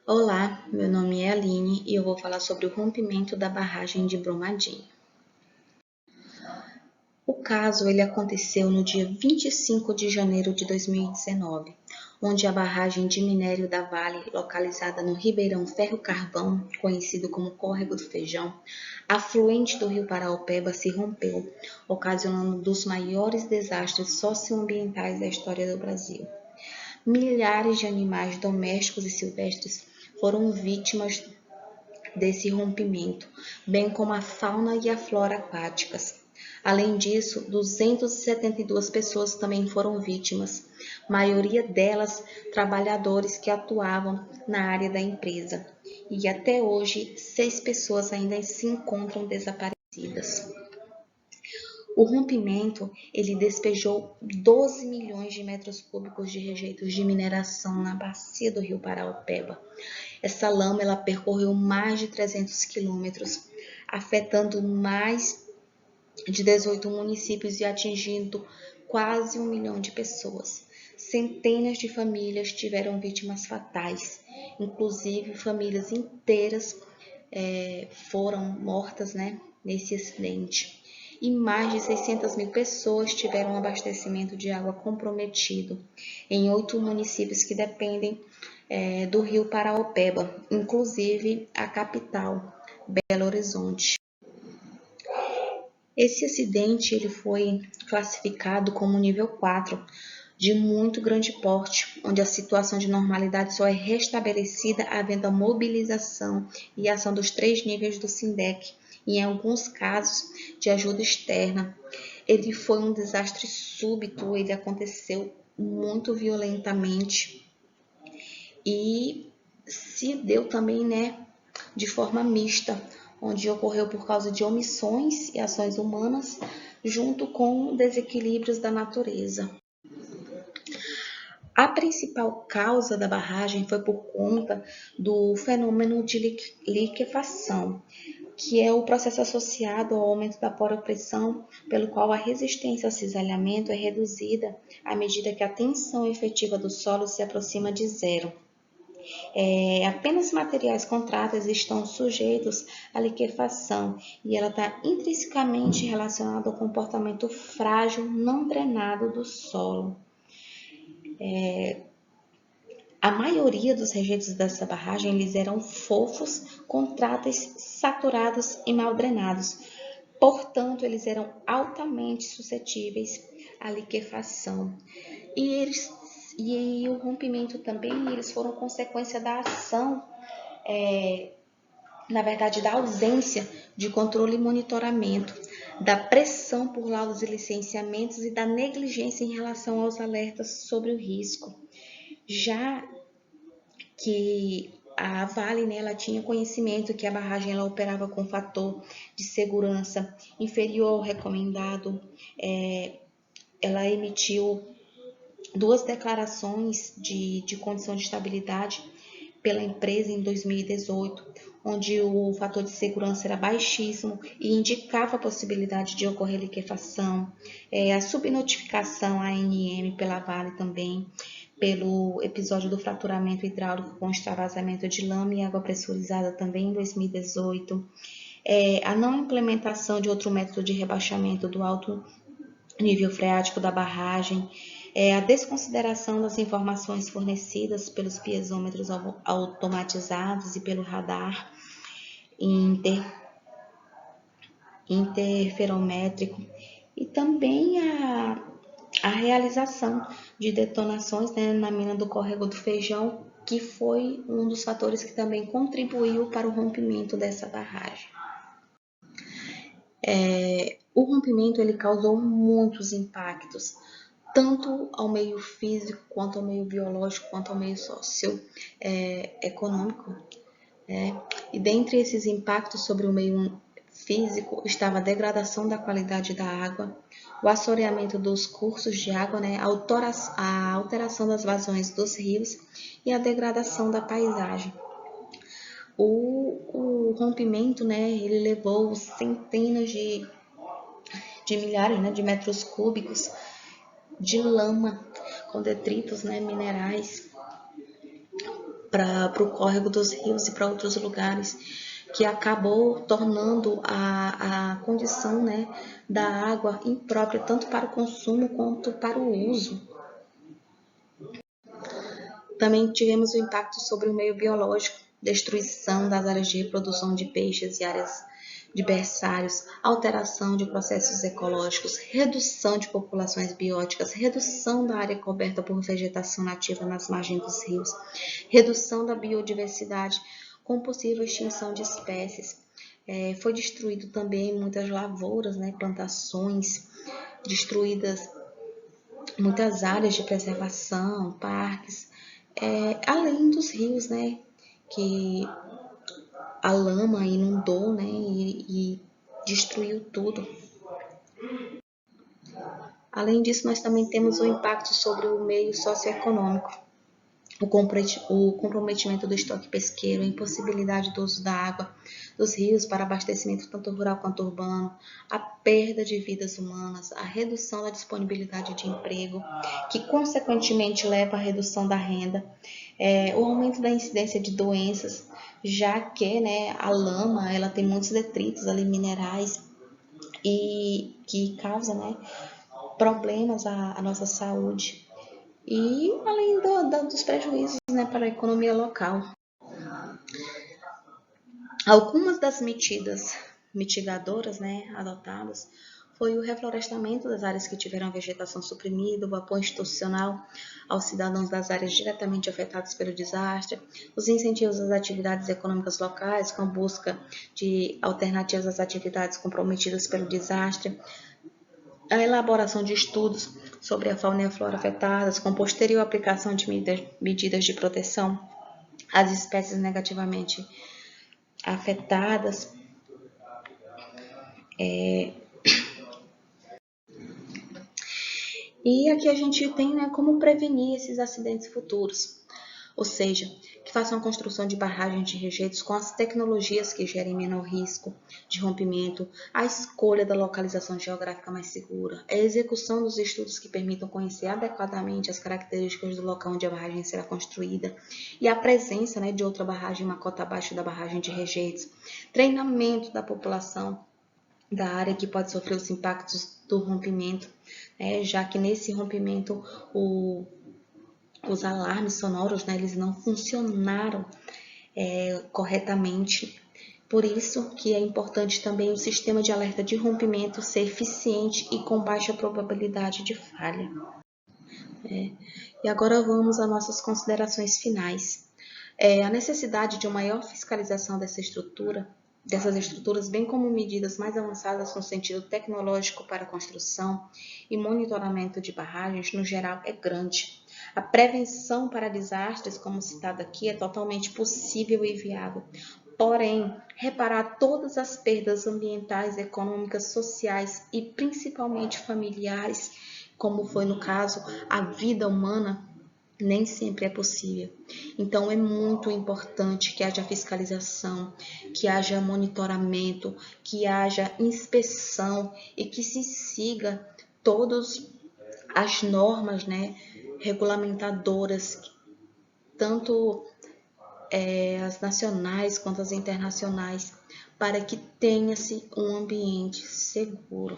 Olá, meu nome é Aline e eu vou falar sobre o rompimento da barragem de Brumadinho. O caso ele aconteceu no dia 25 de janeiro de 2019, onde a barragem de minério da Vale, localizada no Ribeirão Ferro-Carvão, conhecido como Córrego do Feijão, afluente do rio Paraopeba, se rompeu, ocasionando um dos maiores desastres socioambientais da história do Brasil. Milhares de animais domésticos e silvestres foram vítimas desse rompimento, bem como a fauna e a flora aquáticas. Além disso, 272 pessoas também foram vítimas, maioria delas trabalhadores que atuavam na área da empresa. E até hoje, 6 pessoas ainda se encontram desaparecidas. O rompimento, ele despejou 12 milhões de metros cúbicos de rejeitos de mineração na bacia do rio Paraopeba. Essa lama ela percorreu mais de 300 quilômetros, afetando mais de 18 municípios e atingindo quase 1 milhão de pessoas. Centenas de famílias tiveram vítimas fatais, inclusive famílias inteiras foram mortas, nesse acidente. E mais de 600 mil pessoas tiveram abastecimento de água comprometido em 8 municípios que dependem do rio Paraopeba, inclusive a capital, Belo Horizonte. Esse acidente ele foi classificado como nível 4, de muito grande porte, onde a situação de normalidade só é restabelecida havendo a mobilização e ação dos 3 níveis do SINDEC, e em alguns casos de ajuda externa. Ele foi um desastre súbito, ele aconteceu muito violentamente e se deu também, de forma mista, onde ocorreu por causa de omissões e ações humanas, junto com desequilíbrios da natureza. A principal causa da barragem foi por conta do fenômeno de liquefação, que é o processo associado ao aumento da poropressão, pelo qual a resistência ao cisalhamento é reduzida à medida que a tensão efetiva do solo se aproxima de zero. Apenas materiais contráteis estão sujeitos à liquefação e ela está intrinsecamente relacionada ao comportamento frágil não drenado do solo. A maioria dos rejeitos dessa barragem eles eram fofos, contráteis, saturados e mal drenados. Portanto, eles eram altamente suscetíveis à liquefação. E o rompimento também, eles foram consequência da ação, na verdade, da ausência de controle e monitoramento, da pressão por laudos e licenciamentos e da negligência em relação aos alertas sobre o risco. Já que a Vale, ela tinha conhecimento que a barragem ela operava com fator de segurança inferior ao recomendado. Ela emitiu 2 declarações de condição de estabilidade pela empresa em 2018, onde o fator de segurança era baixíssimo e indicava a possibilidade de ocorrer liquefação, a subnotificação ANM pela Vale também, pelo episódio do fraturamento hidráulico com extravasamento de lama e água pressurizada também em 2018, a não implementação de outro método de rebaixamento do alto nível freático da barragem, a desconsideração das informações fornecidas pelos piezômetros automatizados e pelo radar interferométrico e também a realização de detonações, na mina do Córrego do Feijão, que foi um dos fatores que também contribuiu para o rompimento dessa barragem. O rompimento ele causou muitos impactos, tanto ao meio físico, quanto ao meio biológico, quanto ao meio socioeconômico. E dentre esses impactos sobre o meio físico estava a degradação da qualidade da água, o assoreamento dos cursos de água, a alteração das vazões dos rios e a degradação da paisagem. O rompimento, ele levou centenas de milhares, de metros cúbicos de lama com detritos, minerais, para o córrego dos rios e para outros lugares, que acabou tornando a condição, né, da água imprópria tanto para o consumo quanto para o uso. Também tivemos o impacto sobre o meio biológico, destruição das áreas de reprodução de peixes e áreas de berçários, alteração de processos ecológicos, redução de populações bióticas, redução da área coberta por vegetação nativa nas margens dos rios, redução da biodiversidade, com possível extinção de espécies. Foi destruído também muitas lavouras, né, plantações, destruídas muitas áreas de preservação, parques, além dos rios, né, que a lama inundou, né, e destruiu tudo. Além disso, nós também temos o impacto sobre o meio socioeconômico, o comprometimento do estoque pesqueiro, a impossibilidade do uso da água dos rios para abastecimento tanto rural quanto urbano, a perda de vidas humanas, a redução da disponibilidade de emprego, que consequentemente leva à redução da renda, o aumento da incidência de doenças, já que, né, a lama ela tem muitos detritos ali, minerais, e que causa, né, problemas à nossa saúde. E além dos prejuízos, né, para a economia local. Algumas das medidas mitigadoras, né, adotadas foi o reflorestamento das áreas que tiveram vegetação suprimida, o apoio institucional aos cidadãos das áreas diretamente afetadas pelo desastre, os incentivos às atividades econômicas locais com a busca de alternativas às atividades comprometidas pelo desastre, a elaboração de estudos sobre a fauna e a flora afetadas, com posterior aplicação de medidas de proteção às espécies negativamente afetadas. E aqui a gente tem, né, como prevenir esses acidentes futuros, ou seja, que façam a construção de barragens de rejeitos com as tecnologias que gerem menor risco de rompimento, a escolha da localização geográfica mais segura, a execução dos estudos que permitam conhecer adequadamente as características do local onde a barragem será construída e a presença, né, de outra barragem, uma cota abaixo da barragem de rejeitos, treinamento da população da área que pode sofrer os impactos do rompimento, já que nesse rompimento os alarmes sonoros, né, eles não funcionaram corretamente. Por isso que é importante também o sistema de alerta de rompimento ser eficiente e com baixa probabilidade de falha. E agora vamos às nossas considerações finais. A necessidade de uma maior fiscalização dessas estruturas, bem como medidas mais avançadas no sentido tecnológico para a construção e monitoramento de barragens, no geral, é grande. A prevenção para desastres, como citado aqui, é totalmente possível e viável. Porém, reparar todas as perdas ambientais, econômicas, sociais e principalmente familiares, como foi no caso a vida humana, nem sempre é possível. Então, é muito importante que haja fiscalização, que haja monitoramento, que haja inspeção e que se siga todas as normas, né, regulamentadoras, tanto as nacionais quanto as internacionais, para que tenha-se um ambiente seguro.